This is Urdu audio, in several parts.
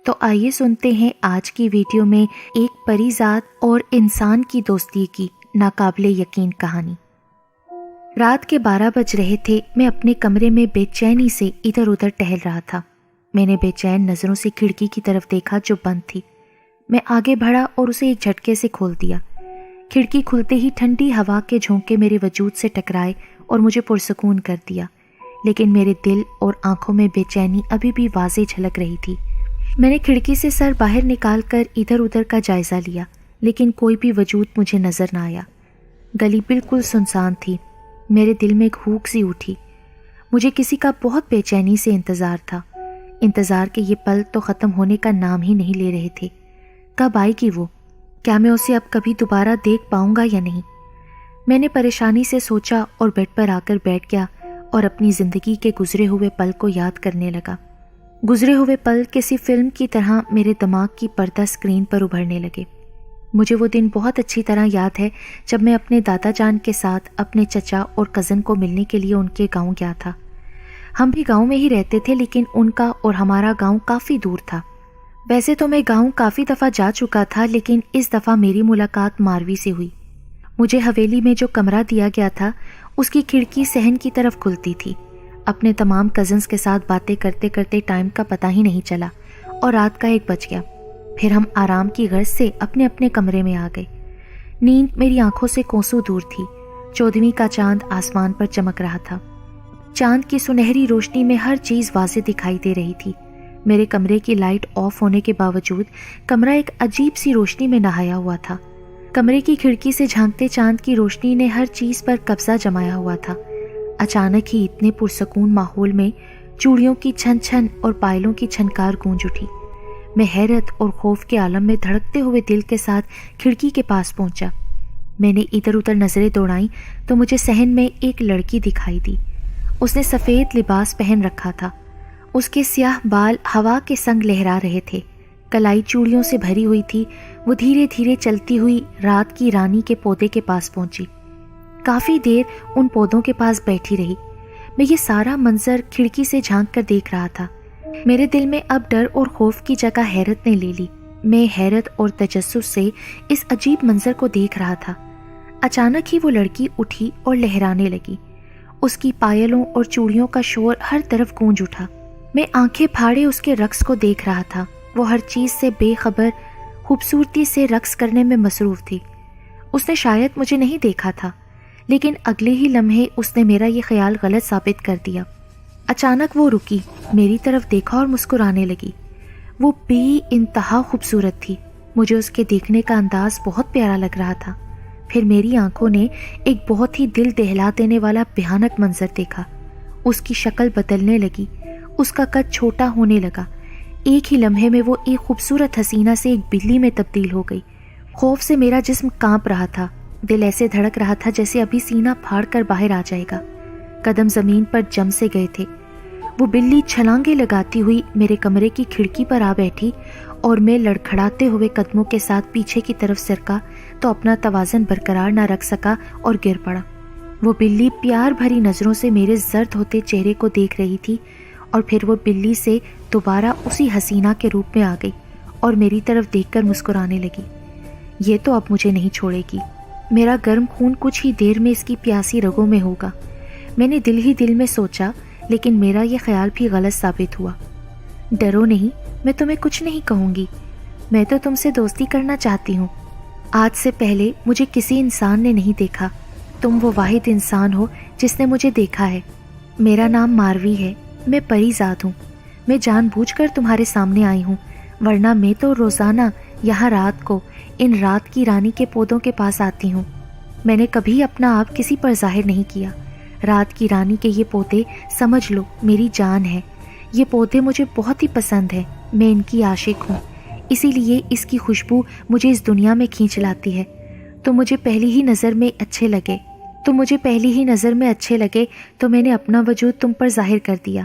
تو آئیے سنتے ہیں آج کی ویڈیو میں ایک پری ذات اور انسان کی دوستی کی ناقابل یقین کہانی۔ رات کے 12 بج رہے تھے۔ میں اپنے کمرے میں بے چینی سے ادھر ادھر ٹہل رہا تھا۔ میں نے بے چین نظروں سے کھڑکی کی طرف دیکھا جو بند تھی۔ میں آگے بڑھا اور اسے ایک جھٹکے سے کھول دیا۔ کھڑکی کھلتے ہی ٹھنڈی ہوا کے جھونکے میرے وجود سے ٹکرائے اور مجھے پرسکون کر دیا، لیکن میرے دل اور آنکھوں میں بے چینی ابھی بھی واضح جھلک رہی تھی۔ میں نے کھڑکی سے سر باہر نکال کر ادھر ادھر کا جائزہ لیا، لیکن کوئی بھی وجود مجھے نظر نہ آیا۔ گلی بالکل سنسان تھی۔ میرے دل میں ایک ہوک سی اٹھی۔ مجھے کسی کا بہت بے چینی سے انتظار تھا، انتظار کے یہ پل تو ختم ہونے کا نام ہی نہیں لے رہے تھے۔ کب آئے گی وہ؟ کیا میں اسے اب کبھی دوبارہ دیکھ پاؤں گا یا نہیں؟ میں نے پریشانی سے سوچا اور بیڈ پر آ کر بیٹھ گیا اور اپنی زندگی کے گزرے ہوئے پل کو یاد کرنے لگا۔ گزرے ہوئے پل کسی فلم کی طرح میرے دماغ کی پردہ اسکرین پر ابھرنے لگے۔ مجھے وہ دن بہت اچھی طرح یاد ہے جب میں اپنے دادا جان کے ساتھ اپنے چچا اور کزن کو ملنے کے لیے ان کے گاؤں گیا تھا۔ ہم بھی گاؤں میں ہی رہتے تھے، لیکن ان کا اور ہمارا گاؤں کافی دور تھا۔ ویسے تو میں گاؤں کافی دفعہ جا چکا تھا، لیکن اس دفعہ میری ملاقات ماروی سے ہوئی۔ مجھے حویلی میں جو کمرہ دیا گیا تھا اس کی کھڑکی صحن کی طرف کھلتی تھی۔ اپنے تمام کزنز کے ساتھ باتیں کرتے کرتے ٹائم کا پتہ ہی نہیں چلا اور رات کا 1 بج گیا۔ پھر ہم آرام کی غرض سے اپنے اپنے کمرے میں آ گئے۔ نیند میری آنکھوں سے کوسوں دور تھی۔ 14ویں کا چاند آسمان پر چمک رہا تھا۔ چاند کی سنہری روشنی میں ہر چیز واضح دکھائی دے رہی تھی۔ میرے کمرے کی لائٹ آف ہونے کے باوجود کمرہ ایک عجیب سی روشنی میں نہایا ہوا تھا۔ کمرے کی کھڑکی سے جھانکتے چاند کی روشنی نے ہر چیز پر قبضہ جمایا ہوا تھا۔ اچانک ہی اتنے پرسکون ماحول میں چوڑیوں کی چھن چھن اور پائلوں کی چھنکار گونج اٹھی۔ میں حیرت اور خوف کے عالم میں دھڑکتے ہوئے دل کے ساتھ کھڑکی کے پاس پہنچا۔ میں نے ادھر ادھر نظریں دوڑائیں تو مجھے صحن میں ایک لڑکی دکھائی دی۔ اس نے سفید لباس پہن رکھا تھا۔ اس کے سیاہ بال ہوا کے سنگ لہرا رہے تھے، کلائی چوڑیوں سے بھری ہوئی تھی۔ وہ دھیرے دھیرے چلتی ہوئی رات کی رانی کے پودے کے پاس پہنچی۔ کافی دیر ان پودوں کے پاس بیٹھی رہی۔ میں یہ سارا منظر کھڑکی سے جھانک کر دیکھ رہا تھا۔ میرے دل میں اب ڈر اور خوف کی جگہ حیرت نے لے لی۔ میں حیرت اور تجسس سے اس عجیب منظر کو دیکھ رہا تھا۔ اچانک ہی وہ لڑکی اٹھی اور لہرانے لگی۔ اس کی پائلوں اور چوڑیوں کا شور ہر طرف گونج اٹھا۔ میں آنکھیں پھاڑے اس کے رقص کو دیکھ رہا تھا۔ وہ ہر چیز سے بے خبر خوبصورتی سے رقص کرنے میں مصروف تھی۔ اس نے شاید مجھے نہیں دیکھا تھا، لیکن اگلے ہی لمحے اس نے میرا یہ خیال غلط ثابت کر دیا۔ اچانک وہ رکی، میری طرف دیکھا اور مسکرانے لگی۔ وہ بے انتہا خوبصورت تھی۔ مجھے اس کے دیکھنے کا انداز بہت پیارا لگ رہا تھا۔ پھر میری آنکھوں نے ایک بہت ہی دل دہلا دینے والا بھیانک منظر دیکھا۔ اس کی شکل بدلنے لگی، اس کا قد چھوٹا ہونے لگا۔ ایک ہی لمحے میں وہ ایک خوبصورت حسینہ سے ایک بلی میں تبدیل ہو گئی۔ خوف سے میرا جسم کانپ رہا تھا، دل ایسے دھڑک رہا تھا جیسے ابھی سینہ پھاڑ کر باہر آ جائے گا۔ قدم زمین پر جم سے گئے تھے۔ وہ بلی چھلانگیں لگاتی ہوئی میرے کمرے کی کھڑکی پر آ بیٹھی اور میں لڑکھڑاتے ہوئے قدموں کے ساتھ پیچھے کی طرف سرکا تو اپنا توازن برقرار نہ رکھ سکا اور گر پڑا۔ وہ بلی پیار بھری نظروں سے میرے زرد ہوتے چہرے کو دیکھ رہی تھی اور پھر وہ بلی سے دوبارہ اسی حسینہ کے روپ میں آ گئی اور میری طرف دیکھ کر مسکرانے لگی۔ یہ تو اب مجھے نہیں چھوڑے گی۔ میرا گرم خون کچھ ہی دیر میں اس کی پیاسی رگوں میں ہوگا۔ میں نے دل ہی دل میں سوچا، لیکن میرا یہ خیال بھی غلط ثابت ہوا۔ ڈرو نہیں، میں تمہیں کچھ نہیں کہوں گی۔ میں تو تم سے دوستی کرنا چاہتی ہوں۔ آج سے پہلے مجھے کسی انسان نے نہیں دیکھا۔ تم وہ واحد انسان ہو جس نے مجھے دیکھا ہے۔ میرا نام ماروی ہے، میں پری ذات ہوں۔ میں جان بوجھ کر تمہارے سامنے آئی ہوں، ورنہ میں تو روزانہ یہاں رات کو ان رات کی رانی کے پودوں کے پاس آتی ہوں۔ میں نے کبھی اپنا آپ کسی پر ظاہر نہیں کیا۔ رات کی رانی کے یہ پودے سمجھ لو میری جان ہے۔ یہ پودے مجھے بہت ہی پسند ہیں، میں ان کی عاشق ہوں، اسی لیے اس کی خوشبو مجھے اس دنیا میں کھینچ لاتی ہے۔ تو مجھے پہلی ہی نظر میں اچھے لگے تو میں نے اپنا وجود تم پر ظاہر کر دیا۔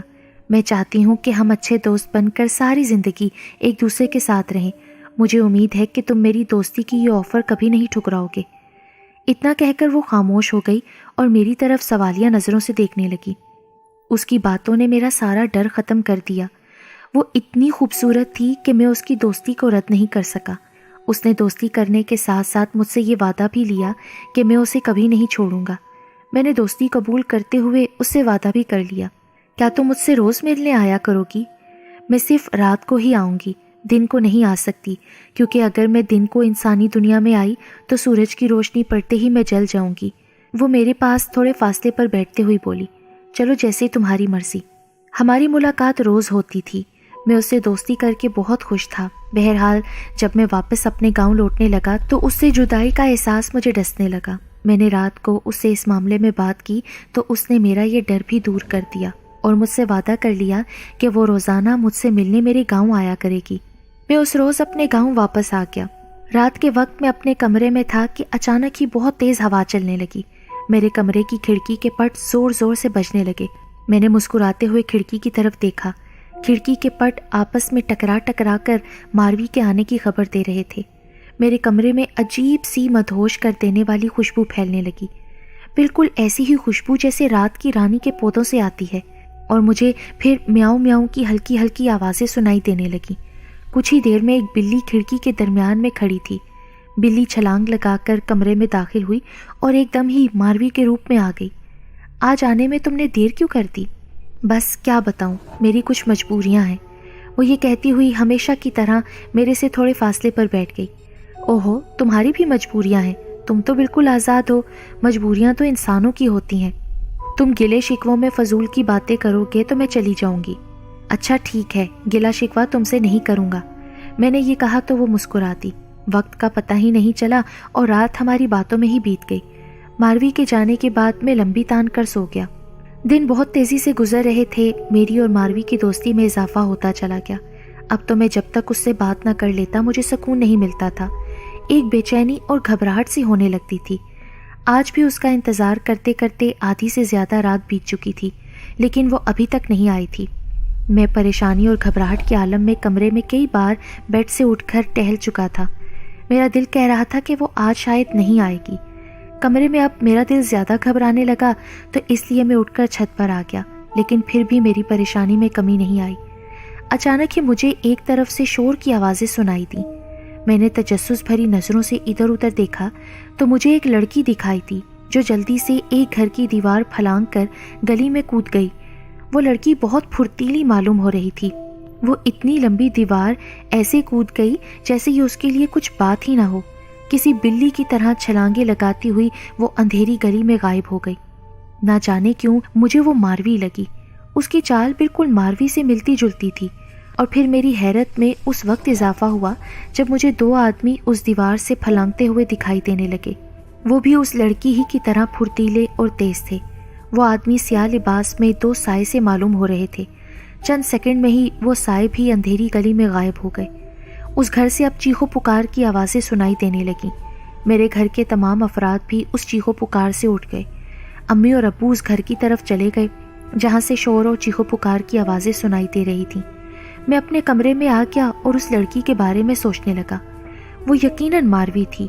میں چاہتی ہوں کہ ہم اچھے دوست بن کر ساری زندگی ایک دوسرے کے ساتھ رہیں۔ مجھے امید ہے کہ تم میری دوستی کی یہ آفر کبھی نہیں ٹھکراؤ گے۔ اتنا کہہ کر وہ خاموش ہو گئی اور میری طرف سوالیہ نظروں سے دیکھنے لگی۔ اس کی باتوں نے میرا سارا ڈر ختم کر دیا۔ وہ اتنی خوبصورت تھی کہ میں اس کی دوستی کو رد نہیں کر سکا۔ اس نے دوستی کرنے کے ساتھ ساتھ مجھ سے یہ وعدہ بھی لیا کہ میں اسے کبھی نہیں چھوڑوں گا۔ میں نے دوستی قبول کرتے ہوئے اس سے وعدہ بھی کر لیا، کیا تم مجھ سے روز ملنے آیا کرو گی؟ میں صرف رات کو ہی آؤں گی، دن کو نہیں آ سکتی، کیونکہ اگر میں دن کو انسانی دنیا میں آئی تو سورج کی روشنی پڑتے ہی میں جل جاؤں گی۔ وہ میرے پاس تھوڑے فاصلے پر بیٹھتے ہوئے بولی، چلو جیسے تمہاری مرضی۔ ہماری ملاقات روز ہوتی تھی۔ میں اس سے دوستی کر کے بہت خوش تھا۔ بہرحال جب میں واپس اپنے گاؤں لوٹنے لگا تو اس سے جدائی کا احساس مجھے ڈسنے لگا۔ میں نے رات کو اس سے اس معاملے میں بات کی تو اس نے میرا یہ ڈر بھی دور کر دیا اور مجھ سے وعدہ کر لیا کہ وہ روزانہ مجھ سے ملنے میرے گاؤں آیا کرے گی۔ میں اس روز اپنے گاؤں واپس آ گیا۔ رات کے وقت میں اپنے کمرے میں تھا کہ اچانک ہی بہت تیز ہوا چلنے لگی۔ میرے کمرے کی کھڑکی کے پٹ زور زور سے بجنے لگے۔ میں نے مسکراتے ہوئے کھڑکی کی طرف دیکھا۔ کھڑکی کے پٹ آپس میں ٹکرا ٹکرا کر ماروی کے آنے کی خبر دے رہے تھے۔ میرے کمرے میں عجیب سی مدہوش کر دینے والی خوشبو پھیلنے لگی، بالکل ایسی ہی خوشبو جیسے رات کی رانی کے پودوں سے آتی ہے، اور مجھے پھر میاؤں میاؤں کی ہلکی ہلکی آوازیں سنائی دینے لگیں۔ کچھ ہی دیر میں ایک بلی کھڑکی کے درمیان میں کھڑی تھی۔ بلی چھلانگ لگا کر کمرے میں داخل ہوئی اور ایک دم ہی ماروی کے روپ میں آ گئی۔ آج آنے میں تم نے دیر کیوں کر دی؟ بس کیا بتاؤں، میری کچھ مجبوریاں ہیں، وہ یہ کہتی ہوئی ہمیشہ کی طرح میرے سے تھوڑے فاصلے پر بیٹھ گئی۔ اوہو، تمہاری بھی مجبوریاں ہیں؟ تم تو بالکل آزاد ہو، مجبوریاں تو انسانوں کی ہوتی ہیں۔ تم گلے شکووں میں فضول کی باتیں کرو گے تو میں چلی جاؤں گی۔ اچھا ٹھیک ہے، گلا شکوہ تم سے نہیں کروں گا۔ میں نے یہ کہا تو وہ مسکراتی۔ وقت کا پتہ ہی نہیں چلا اور رات ہماری باتوں میں ہی بیت گئی۔ ماروی کے جانے کے بعد میں لمبی تان کر سو گیا۔ دن بہت تیزی سے گزر رہے تھے۔ میری اور ماروی کی دوستی میں اضافہ ہوتا چلا گیا۔ اب تو میں جب تک اس سے بات نہ کر لیتا مجھے سکون نہیں ملتا تھا۔ ایک بے چینی اور گھبراہٹ سی ہونے لگتی تھی۔ آج بھی اس کا انتظار کرتے کرتے آدھی سے زیادہ رات بیت چکی تھی، لیکن وہ ابھی تک نہیں آئی تھی۔ میں پریشانی اور گھبراہٹ کے عالم میں کمرے میں کئی بار بیڈ سے اٹھ کر ٹہل چکا تھا۔ میرا دل کہہ رہا تھا کہ وہ آج شاید نہیں آئے گی۔ کمرے میں اب میرا دل زیادہ گھبرانے لگا تو اس لیے میں اٹھ کر چھت پر آ گیا، لیکن پھر بھی میری پریشانی میں کمی نہیں آئی۔ اچانک ہی مجھے ایک طرف سے شور کی آوازیں سنائی دیں۔ میں نے تجسس بھری نظروں سے ادھر ادھر دیکھا تو مجھے ایک لڑکی دکھائی تھی جو جلدی سے ایک گھر کی دیوار پھلانگ کر گلی میں کود گئی۔ وہ لڑکی بہت پھرتیلی معلوم ہو رہی تھی۔ وہ اتنی لمبی دیوار ایسے کود گئی جیسے یہ اس کے لیے کچھ بات ہی نہ ہو۔ کسی بلی کی طرح چھلانگیں لگاتی ہوئی وہ اندھیری گلی میں غائب ہو گئی۔ نہ جانے کیوں مجھے وہ ماروی لگی۔ اس کی چال بالکل ماروی سے ملتی جلتی تھی۔ اور پھر میری حیرت میں اس وقت اضافہ ہوا جب مجھے دو آدمی اس دیوار سے پھلانگتے ہوئے دکھائی دینے لگے۔ وہ بھی اس لڑکی ہی کی طرح پھرتیلے اور تیز تھے۔ وہ آدمی سیاہ لباس میں دو سائے سے معلوم ہو رہے تھے۔ چند سیکنڈ میں ہی وہ سائے بھی اندھیری گلی میں غائب ہو گئے۔ اس گھر سے اب چیخو پکار کی آوازیں سنائی دینے لگیں۔ میرے گھر کے تمام افراد بھی اس چیخو پکار سے اٹھ گئے۔ امی اور ابو اس گھر کی طرف چلے گئے جہاں سے شور اور چیخو پکار کی آوازیں سنائی دے رہی تھیں۔ میں اپنے کمرے میں آ گیا اور اس لڑکی کے بارے میں سوچنے لگا۔ وہ یقیناً ماروی تھی۔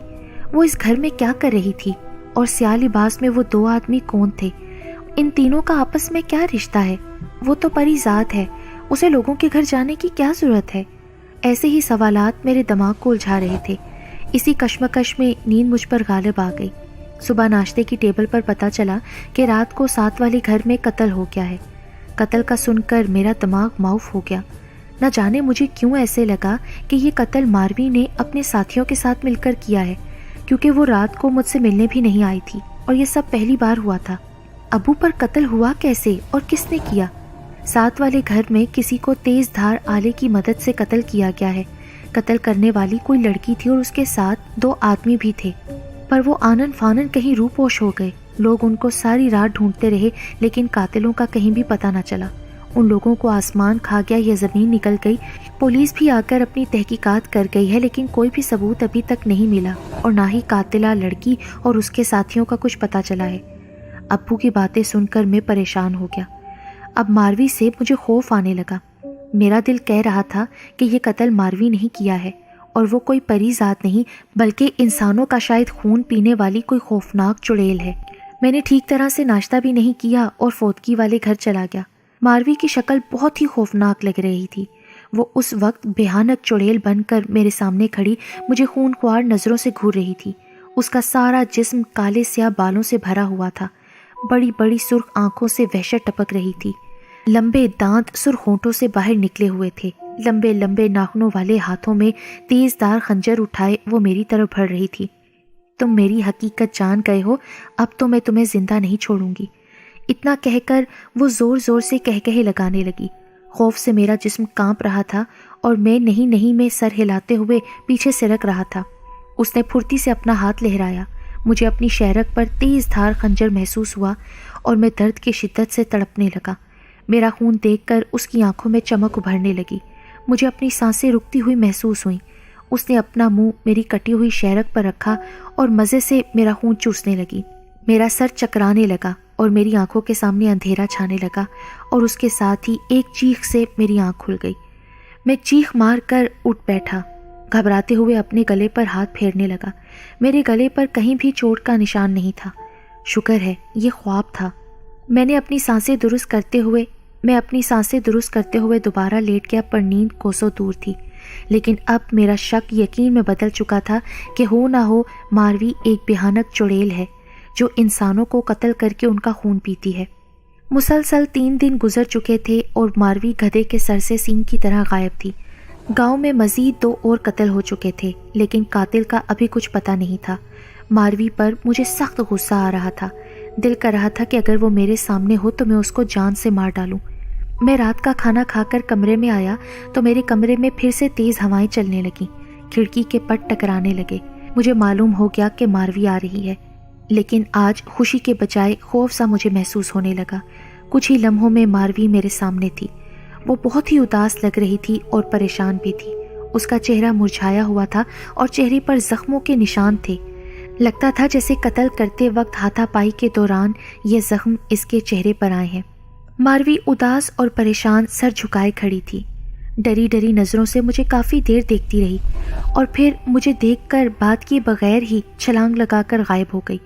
وہ اس گھر میں کیا کر رہی تھی؟ اور سیاہ لباس میں وہ دو آدمی کون تھے؟ ان تینوں کا آپس میں کیا رشتہ ہے؟ وہ تو پری ذات ہے، اسے لوگوں کے گھر جانے کی کیا ضرورت ہے؟ ایسے ہی سوالات میرے دماغ کو الجھا رہے تھے۔ اسی کشمکش میں نیند مجھ پر غالب آ گئی۔ صبح ناشتے کی ٹیبل پر پتہ چلا کہ رات کو ساتھ والے گھر میں قتل ہو گیا ہے۔ قتل کا سن کر میرا دماغ معاف ہو گیا۔ نہ جانے مجھے کیوں ایسے لگا کہ یہ قتل ماروی نے اپنے ساتھیوں کے ساتھ مل کر کیا ہے، کیونکہ وہ رات کو مجھ سے ملنے بھی نہیں آئی تھی اور یہ سب پہلی بار ہوا تھا۔ ابو پر قتل ہوا کیسے اور کس نے کیا؟ ساتھ والے گھر میں کسی کو تیز دھار آلے کی مدد سے قتل کیا گیا ہے۔ قتل کرنے والی کوئی لڑکی تھی اور اس کے ساتھ دو آدمی بھی تھے، پر وہ آنن فانن کہیں رو پوش ہو گئے۔ لوگ ان کو ساری رات ڈھونڈتے رہے لیکن قاتلوں کا کہیں بھی پتہ نہ چلا۔ ان لوگوں کو آسمان کھا گیا یا زمین نکل گئی۔ پولیس بھی آ کر اپنی تحقیقات کر گئی ہے لیکن کوئی بھی ثبوت ابھی تک نہیں ملا اور نہ ہی قاتلہ لڑکی اور اس کے ساتھیوں کا کچھ پتہ چلا ہے۔ ابو کی باتیں سن کر میں پریشان ہو گیا۔ اب ماروی سے مجھے خوف آنے لگا۔ میرا دل کہہ رہا تھا کہ یہ قتل ماروی نہیں کیا ہے اور وہ کوئی پری ذات نہیں بلکہ انسانوں کا شاید خون پینے والی کوئی خوفناک چڑیل ہے۔ میں نے ٹھیک طرح سے ناشتہ بھی نہیں کیا اور فوتگی والے گھر چلا گیا۔ ماروی کی شکل بہت ہی خوفناک لگ رہی تھی۔ وہ اس وقت بھیانک چڑیل بن کر میرے سامنے کھڑی مجھے خونخوار نظروں سے گھور رہی تھی۔ اس کا سارا جسم کالے سیاہ بالوں سے بھرا ہوا تھا، بڑی بڑی سرخ آنکھوں سے وحشت ٹپک رہی تھی، لمبے دانت سرخ ہونٹوں سے باہر نکلے ہوئے تھے، لمبے لمبے ناخنوں والے ہاتھوں میں تیز دار خنجر اٹھائے وہ میری طرف بڑھ رہی تھی۔ تم میری حقیقت جان گئے ہو، اب تو میں تمہیں زندہ نہیں چھوڑوں گی۔ اتنا کہہ کر وہ زور زور سے کہے لگانے لگی۔ خوف سے میرا جسم کانپ رہا تھا اور میں نہیں میں سر ہلاتے ہوئے پیچھے سرک رہا تھا۔ اس نے پھرتی سے اپنا ہاتھ لہرایا، مجھے اپنی شہرک پر تیز دھار خنجر محسوس ہوا اور میں درد کی شدت سے تڑپنے لگا۔ میرا خون دیکھ کر اس کی آنکھوں میں چمک ابھرنے لگی، مجھے اپنی سانسیں رکتی ہوئی محسوس ہوئیں۔ اس نے اپنا منہ میری کٹی ہوئی شہرک پر رکھا اور مزے سے میرا خون چوسنے لگی۔ میرا سر چکرانے لگا اور میری آنکھوں کے سامنے اندھیرا چھانے لگا اور اس کے ساتھ ہی ایک چیخ سے میری آنکھ کھل گئی۔ میں چیخ مار کر اٹھ بیٹھا، گھبراتے ہوئے اپنے گلے پر ہاتھ پھیرنے لگا۔ میرے گلے پر کہیں بھی چوٹ کا نشان نہیں تھا۔ شکر ہے یہ خواب تھا۔ میں اپنی سانسیں درست کرتے ہوئے دوبارہ لیٹ گیا، پر نیند کوسوں دور تھی۔ لیکن اب میرا شک یقین میں بدل چکا تھا کہ ہو نہ ہو ماروی ایک بھیانک چڑیل ہے جو انسانوں کو قتل کر کے ان کا خون پیتی ہے۔ مسلسل 3 دن گزر چکے تھے اور ماروی گدھے کے سر سے سینگ کی طرح غائب تھی۔ گاؤں میں مزید 2 اور قتل ہو چکے تھے، لیکن قاتل کا ابھی کچھ پتہ نہیں تھا۔ ماروی پر مجھے سخت غصہ آ رہا تھا، دل کر رہا تھا کہ اگر وہ میرے سامنے ہو تو میں اس کو جان سے مار ڈالوں۔ میں رات کا کھانا کھا کر کمرے میں آیا تو میرے کمرے میں پھر سے تیز ہوائیں چلنے لگیں، کھڑکی کے پٹ ٹکرانے لگے۔ مجھے معلوم ہو گیا کہ ماروی آ رہی ہے، لیکن آج خوشی کے بجائے خوف سا مجھے محسوس ہونے لگا۔ کچھ ہی لمحوں میں ماروی میرے سامنے تھی۔ وہ بہت ہی اداس لگ رہی تھی اور پریشان بھی تھی۔ اس کا چہرہ مرجھایا ہوا تھا اور چہرے پر زخموں کے نشان تھے۔ لگتا تھا جیسے قتل کرتے وقت ہاتھا پائی کے دوران یہ زخم اس کے چہرے پر آئے ہیں۔ ماروی اداس اور پریشان سر جھکائے کھڑی تھی، ڈری ڈری نظروں سے مجھے کافی دیر دیکھتی رہی اور پھر مجھے دیکھ کر بات کیے بغیر ہی چھلانگ لگا کر غائب ہو گئی۔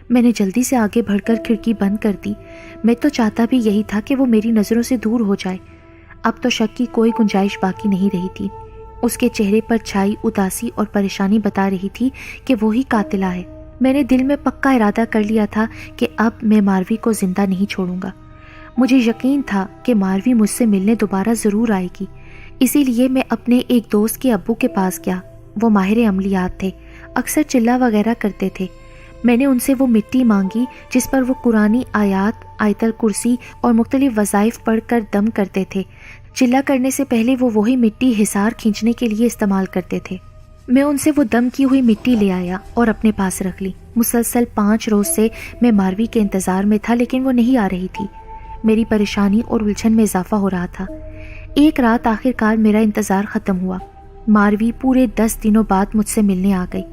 میں نے جلدی سے آگے بڑھ کر کھڑکی بند کر دی۔ میں تو چاہتا بھی یہی تھا کہ وہ میری نظروں سے دور ہو جائے۔ اب تو شک کی کوئی گنجائش باقی نہیں رہی تھی۔ اس کے چہرے پر چھائی اداسی اور پریشانی بتا رہی تھی کہ وہی قاتلہ ہے۔ میں نے دل میں پکا ارادہ کر لیا تھا کہ اب میں ماروی کو زندہ نہیں چھوڑوں گا۔ مجھے یقین تھا کہ ماروی مجھ سے ملنے دوبارہ ضرور آئے گی، اسی لیے میں اپنے ایک دوست کے ابو کے پاس گیا۔ وہ ماہر عملیات تھے، اکثر چلہ وغیرہ کرتے تھے۔ میں نے ان سے وہ مٹی مانگی جس پر وہ قرآنی آیات، آیت الکرسی اور مختلف وظائف پڑھ کر دم کرتے تھے۔ چلہ کرنے سے پہلے وہ وہی مٹی حصار کھینچنے کے لیے استعمال کرتے تھے۔ میں ان سے وہ دم کی ہوئی مٹی لے آیا اور اپنے پاس رکھ لی۔ مسلسل 5 روز سے میں ماروی کے انتظار میں تھا، لیکن وہ نہیں آ رہی تھی۔ میری پریشانی اور الجھن میں اضافہ ہو رہا تھا۔ ایک رات آخر کار میرا انتظار ختم ہوا۔ ماروی پورے 10 دنوں بعد مجھ سے ملنے آ گئی۔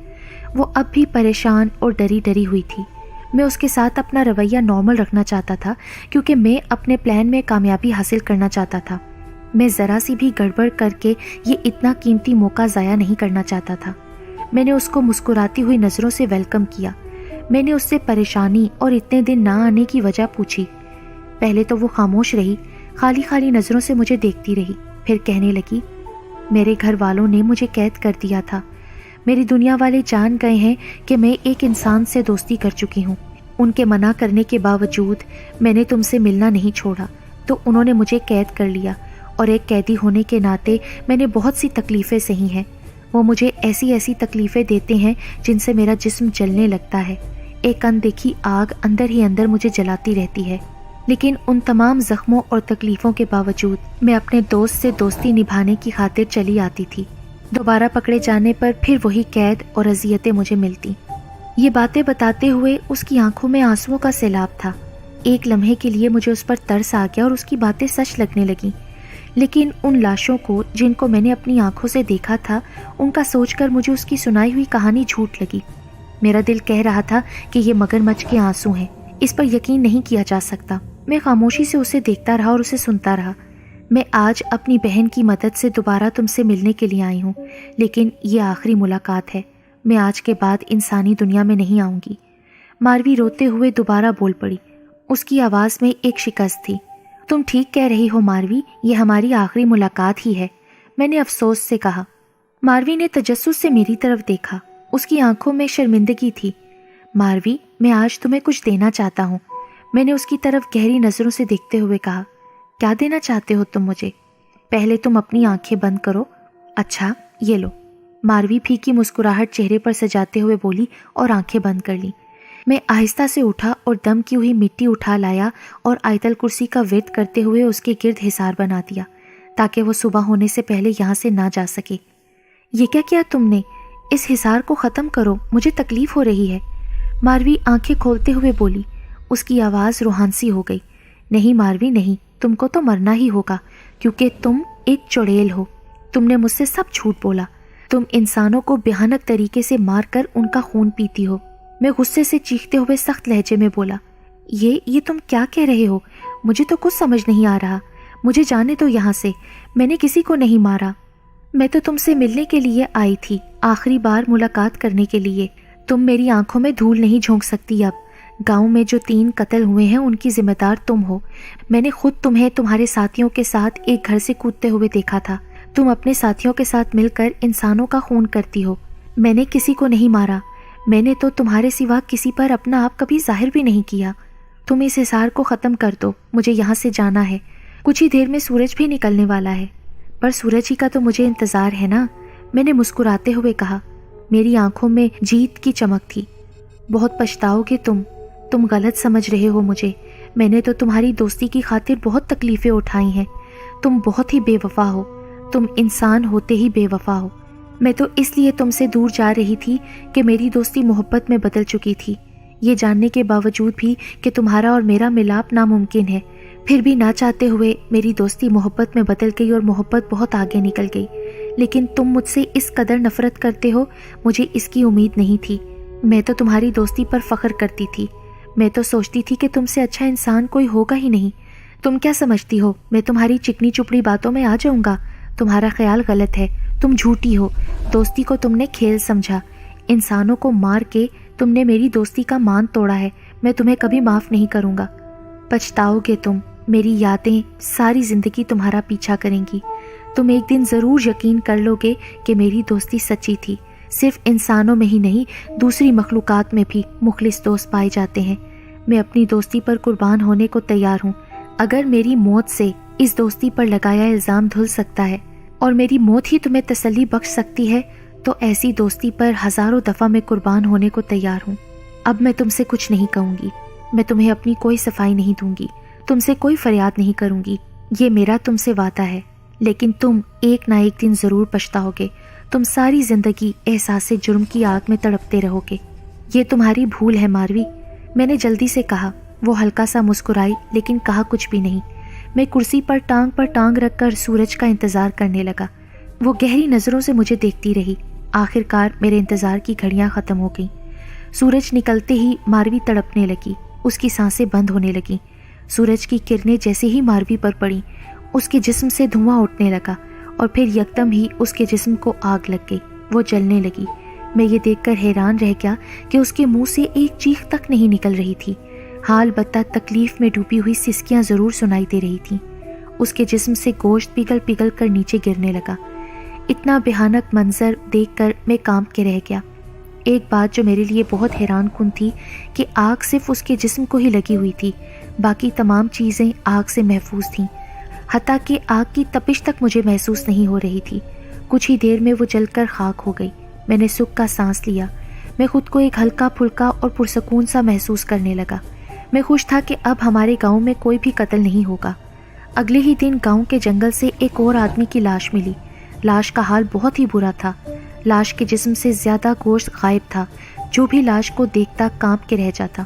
وہ اب بھی پریشان اور ڈری ہوئی تھی۔ میں اس کے ساتھ اپنا رویہ نارمل رکھنا چاہتا تھا کیونکہ میں اپنے پلان میں کامیابی حاصل کرنا چاہتا تھا۔ میں ذرا سی بھی گڑبڑ کر کے یہ اتنا قیمتی موقع ضائع نہیں کرنا چاہتا تھا۔ میں نے اس کو مسکراتی ہوئی نظروں سے ویلکم کیا۔ میں نے اس سے پریشانی اور اتنے دن نہ آنے کی وجہ پوچھی۔ پہلے تو وہ خاموش رہی، خالی نظروں سے مجھے دیکھتی رہی، پھر کہنے لگی، میرے گھر والوں نے مجھے قید کر دیا تھا۔ میری دنیا والے جان گئے ہیں کہ میں ایک انسان سے دوستی کر چکی ہوں۔ ان کے منع کرنے کے باوجود میں نے تم سے ملنا نہیں چھوڑا، تو انہوں نے مجھے قید کر لیا، اور ایک قیدی ہونے کے ناطے میں نے بہت سی تکلیفیں سہی ہیں۔ وہ مجھے ایسی تکلیفیں دیتے ہیں جن سے میرا جسم جلنے لگتا ہے۔ ایک اندیکھی آگ اندر ہی اندر مجھے جلاتی رہتی ہے، لیکن ان تمام زخموں اور تکلیفوں کے باوجود میں اپنے دوست سے دوستی نبھانے کی خاطر چلی آتی تھی۔ دوبارہ پکڑے جانے پر پھر وہی قید اور اذیتیں مجھے ملتی۔ یہ باتیں بتاتے ہوئے اس کی آنکھوں میں آنسوؤں کا سیلاب تھا۔ ایک لمحے کے لیے مجھے اس پر ترس آ گیا اور اس کی باتیں سچ لگنے لگیں، لیکن ان لاشوں کو جن کو میں نے اپنی آنکھوں سے دیکھا تھا، ان کا سوچ کر مجھے اس کی سنائی ہوئی کہانی جھوٹ لگی۔ میرا دل کہہ رہا تھا کہ یہ مگرمچھ کے آنسو ہیں، اس پر یقین نہیں کیا جا سکتا۔ میں خاموشی سے اسے دیکھتا رہا اور اسے سنتا رہا۔ میں آج اپنی بہن کی مدد سے دوبارہ تم سے ملنے کے لیے آئی ہوں، لیکن یہ آخری ملاقات ہے۔ میں آج کے بعد انسانی دنیا میں نہیں آؤں گی۔ ماروی روتے ہوئے دوبارہ بول پڑی۔ اس کی آواز میں ایک شکست تھی۔ تم ٹھیک کہہ رہی ہو ماروی، یہ ہماری آخری ملاقات ہی ہے۔ میں نے افسوس سے کہا۔ ماروی نے تجسس سے میری طرف دیکھا، اس کی آنکھوں میں شرمندگی تھی۔ ماروی، میں آج تمہیں کچھ دینا چاہتا ہوں، میں نے اس کی طرف گہری نظروں سے دیکھتے ہوئے کہا۔ کیا دینا چاہتے ہو تم مجھے؟ پہلے تم اپنی آنکھیں بند کرو۔ اچھا، یہ لو۔ ماروی پھیکی مسکراہٹ چہرے پر سجاتے ہوئے بولی اور آنکھیں بند کر لی۔ میں آہستہ سے اٹھا اور دم کی ہوئی مٹی اٹھا لایا اور آیت الکرسی کا ورد کرتے ہوئے اس کے گرد حصار بنا دیا تاکہ وہ صبح ہونے سے پہلے یہاں سے نہ جا سکے۔ یہ کیا کیا تم نے؟ اس حصار کو ختم کرو، مجھے تکلیف ہو رہی ہے۔ ماروی آنکھیں کھولتے ہوئے بولی۔ اس کی آواز روحان سی ہو گئی۔ نہیں ماروی نہیں، تم کو تو مرنا ہی ہوگا کیونکہ تم ایک چڑیل ہو۔ تم نے مجھ سے سب جھوٹ بولا۔ تم انسانوں کو بھیانک طریقے سے مار کر ان کا خون پیتی ہو۔ میں غصے سے چیختے ہوئے سخت لہجے میں بولا، یہ تم کیا کہہ رہے ہو؟ مجھے تو کچھ سمجھ نہیں آ رہا، مجھے جانے دو یہاں سے، میں نے کسی کو نہیں مارا۔ میں تو تم سے ملنے کے لیے آئی تھی، آخری بار ملاقات کرنے کے لیے۔ تم میری آنکھوں میں دھول نہیں جھونک سکتی اب۔ گاؤں میں جو 3 قتل ہوئے ہیں ان کی ذمہ دار تم ہو۔ میں نے خود تمہیں تمہارے ساتھیوں کے ساتھ ایک گھر سے کودتے ہوئے دیکھا تھا۔ تم اپنے ساتھیوں کے ساتھ مل کر انسانوں کا خون کرتی ہو۔ میں نے کسی کو نہیں مارا، میں نے تو تمہارے سوا کسی پر اپنا آپ کبھی ظاہر بھی نہیں کیا۔ تم اس حصار کو ختم کر دو، مجھے یہاں سے جانا ہے۔ کچھ ہی دیر میں سورج بھی نکلنے والا ہے۔ پر سورج ہی کا تو مجھے انتظار ہے نا، میں نے مسکراتے ہوئے کہا۔ میری آنکھوں میں جیت کی چمک تھی۔ بہت پچھتاؤ گے تم غلط سمجھ رہے ہو مجھے۔ میں نے تو تمہاری دوستی کی خاطر بہت تکلیفیں اٹھائی ہیں۔ تم بہت ہی بے وفا ہو، تم انسان ہوتے ہی بے وفا ہو۔ میں تو اس لیے تم سے دور جا رہی تھی کہ میری دوستی محبت میں بدل چکی تھی، یہ جاننے کے باوجود بھی کہ تمہارا اور میرا ملاپ ناممکن ہے۔ پھر بھی نہ چاہتے ہوئے میری دوستی محبت میں بدل گئی اور محبت بہت آگے نکل گئی۔ لیکن تم مجھ سے اس قدر نفرت کرتے ہو، مجھے اس کی امید نہیں تھی۔ میں تو تمہاری دوستی پر فخر کرتی تھی۔ میں تو سوچتی تھی کہ تم سے اچھا انسان کوئی ہوگا ہی نہیں۔ تم کیا سمجھتی ہو میں تمہاری چکنی چپڑی باتوں میں آ جاؤں گا؟ تمہارا خیال غلط ہے، تم جھوٹی ہو۔ دوستی کو تم نے کھیل سمجھا، انسانوں کو مار کے تم نے میری دوستی کا مان توڑا ہے۔ میں تمہیں کبھی معاف نہیں کروں گا۔ پچھتاؤ گے تم، میری یادیں ساری زندگی تمہارا پیچھا کریں گی۔ تم ایک دن ضرور یقین کر لو گے کہ میری دوستی سچی تھی۔ صرف انسانوں میں ہی نہیں، دوسری مخلوقات میں بھی مخلص دوست پائے جاتے ہیں۔ میں اپنی دوستی پر قربان ہونے کو تیار ہوں۔ اگر میری موت سے اس دوستی پر لگایا الزام دھل سکتا ہے اور میری موت ہی تمہیں تسلی بخش سکتی ہے تو ایسی دوستی پر ہزاروں دفعہ میں قربان ہونے کو تیار ہوں۔ اب میں تم سے کچھ نہیں کہوں گی، میں تمہیں اپنی کوئی صفائی نہیں دوں گی، تم سے کوئی فریاد نہیں کروں گی، یہ میرا تم سے وعدہ ہے۔ لیکن تم ایک نہ ایک دن ضرور پچھتاؤ گے، تم ساری زندگی احساس جرم کی آگ میں تڑپتے رہو گے۔ یہ تمہاری بھول ہے ماروی، میں نے جلدی سے کہا۔ وہ ہلکا سا مسکرائی لیکن کہا کچھ بھی نہیں۔ میں کرسی پر ٹانگ رکھ کر سورج کا انتظار کرنے لگا۔ وہ گہری نظروں سے مجھے دیکھتی رہی۔ آخر کار میرے انتظار کی گھڑیاں ختم ہو گئیں۔ سورج نکلتے ہی ماروی تڑپنے لگی، اس کی سانسیں بند ہونے لگیں۔ سورج کی کرنیں جیسے ہی ماروی پر پڑیں، اس کے جسم سے دھواں اٹھنے لگا اور پھر یکدم ہی اس کے جسم کو آگ لگ گئی، وہ جلنے لگی۔ میں یہ دیکھ کر حیران رہ گیا کہ اس کے منہ سے ایک چیخ تک نہیں نکل رہی تھی، حال بتہ تکلیف میں ڈوبی ہوئی سسکیاں ضرور سنائی دے رہی تھیں۔ اس کے جسم سے گوشت پگھل کر نیچے گرنے لگا۔ اتنا بھیانک منظر دیکھ کر میں کانپ کے رہ گیا۔ ایک بات جو میرے لیے بہت حیران کن تھی کہ آگ صرف اس کے جسم کو ہی لگی ہوئی تھی، باقی تمام چیزیں آگ سے محفوظ تھیں، حتیٰ کہ آگ کی تپش تک مجھے محسوس نہیں ہو رہی تھی۔ کچھ ہی دیر میں وہ جل کر خاک ہو گئی۔ میں نے سکھ کا سانس لیا، میں خود کو ایک ہلکا پھلکا اور پرسکون سا محسوس کرنے لگا۔ میں خوش تھا کہ اب ہمارے گاؤں میں کوئی بھی قتل نہیں ہوگا۔ اگلے ہی دن گاؤں کے جنگل سے ایک اور آدمی کی لاش ملی۔ لاش کا حال بہت ہی برا تھا، لاش کے جسم سے زیادہ گوشت غائب تھا، جو بھی لاش کو دیکھتا کانپ کے رہ جاتا۔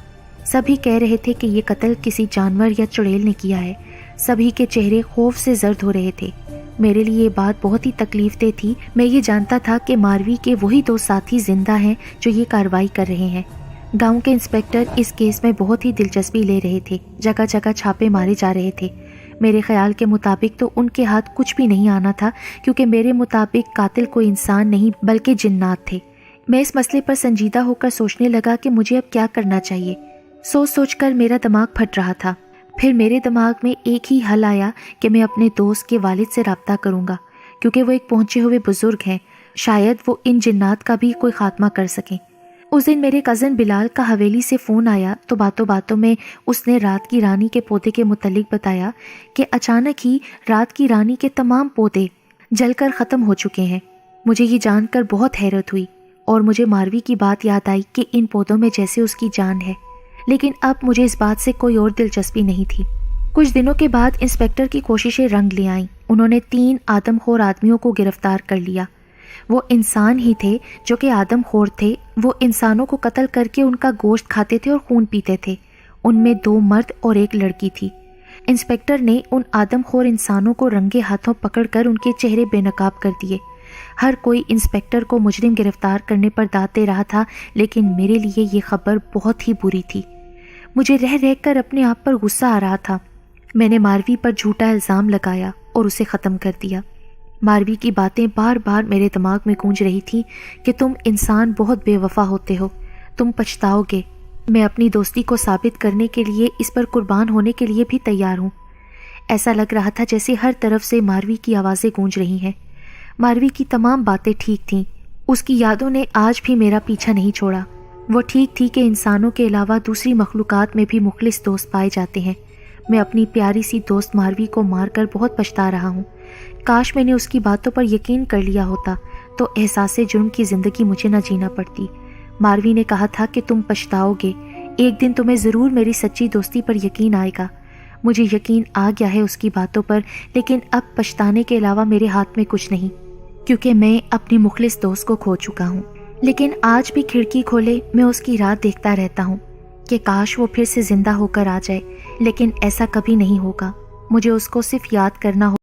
سبھی کہہ رہے تھے کہ یہ قتل کسی جانور یا چڑیل نے کیا ہے۔ سبھی کے چہرے خوف سے زرد ہو رہے تھے۔ میرے لیے یہ بات بہت ہی تکلیف دہ تھی۔ میں یہ جانتا تھا کہ ماروی کے وہی 2 ساتھی زندہ ہیں جو یہ کارروائی کر رہے ہیں۔ گاؤں کے انسپکٹر اس کیس میں بہت ہی دلچسپی لے رہے تھے، جگہ جگہ چھاپے مارے جا رہے تھے۔ میرے خیال کے مطابق تو ان کے ہاتھ کچھ بھی نہیں آنا تھا، کیونکہ میرے مطابق قاتل کوئی انسان نہیں بلکہ جنات تھے۔ میں اس مسئلے پر سنجیدہ ہو کر سوچنے لگا کہ مجھے اب کیا کرنا چاہیے۔ سوچ کر میرا دماغ پھٹ رہا تھا۔ پھر میرے دماغ میں ایک ہی حل آیا کہ میں اپنے دوست کے والد سے رابطہ کروں گا، کیونکہ وہ ایک پہنچے ہوئے بزرگ ہیں، شاید وہ ان جنات کا بھی کوئی خاتمہ کر سکیں۔ اس دن میرے کزن بلال کا حویلی سے فون آیا تو باتوں باتوں میں اس نے رات کی رانی کے پودے کے متعلق بتایا کہ اچانک ہی رات کی رانی کے تمام پودے جل کر ختم ہو چکے ہیں۔ مجھے یہ جان کر بہت حیرت ہوئی اور مجھے ماروی کی بات یاد آئی کہ ان پودوں میں جیسے اس کی جان ہے، لیکن اب مجھے اس بات سے کوئی اور دلچسپی نہیں تھی۔ کچھ دنوں کے بعد انسپیکٹر کی کوششیں رنگ لے آئیں۔ انہوں نے 3 آدم خور آدمیوں کو گرفتار کر لیا۔ وہ انسان ہی تھے جو کہ آدم خور تھے، وہ انسانوں کو قتل کر کے ان کا گوشت کھاتے تھے اور خون پیتے تھے۔ ان میں 2 مرد اور 1 لڑکی تھی۔ انسپیکٹر نے ان آدم خور انسانوں کو رنگے ہاتھوں پکڑ کر ان کے چہرے بے نقاب کر دیے۔ ہر کوئی انسپیکٹر کو مجرم گرفتار کرنے پر داد دے رہا تھا، لیکن میرے لیے یہ خبر بہت ہی بری تھی۔ مجھے رہ رہ کر اپنے آپ پر غصہ آ رہا تھا۔ میں نے ماروی پر جھوٹا الزام لگایا اور اسے ختم کر دیا۔ ماروی کی باتیں بار بار میرے دماغ میں گونج رہی تھی کہ تم انسان بہت بے وفا ہوتے ہو، تم پچھتاؤ گے۔ میں اپنی دوستی کو ثابت کرنے کے لیے اس پر قربان ہونے کے لیے بھی تیار ہوں۔ ایسا لگ رہا تھا جیسے ہر طرف سے ماروی کی آوازیں گونج رہی ہیں۔ ماروی کی تمام باتیں ٹھیک تھیں، اس کی یادوں نے آج بھی میرا پیچھا نہیں چھوڑا۔ وہ ٹھیک تھی کہ انسانوں کے علاوہ دوسری مخلوقات میں بھی مخلص دوست پائے جاتے ہیں۔ میں اپنی پیاری سی دوست ماروی کو مار کر بہت پچھتا رہا ہوں۔ کاش میں نے اس کی باتوں پر یقین کر لیا ہوتا تو احساس جرم کی زندگی مجھے نہ جینا پڑتی۔ ماروی نے کہا تھا کہ تم پچھتاؤ گے، ایک دن تمہیں ضرور میری سچی دوستی پر یقین آئے گا۔ مجھے یقین آ گیا ہے اس کی باتوں پر، لیکن اب پچھتانے کے علاوہ میرے ہاتھ میں کچھ نہیں، کیونکہ میں اپنی مخلص دوست کو کھو چکا ہوں۔ لیکن آج بھی کھڑکی کھولے میں اس کی رات دیکھتا رہتا ہوں کہ کاش وہ پھر سے زندہ ہو کر آ جائے، لیکن ایسا کبھی نہیں ہوگا۔ مجھے اس کو صرف یاد کرنا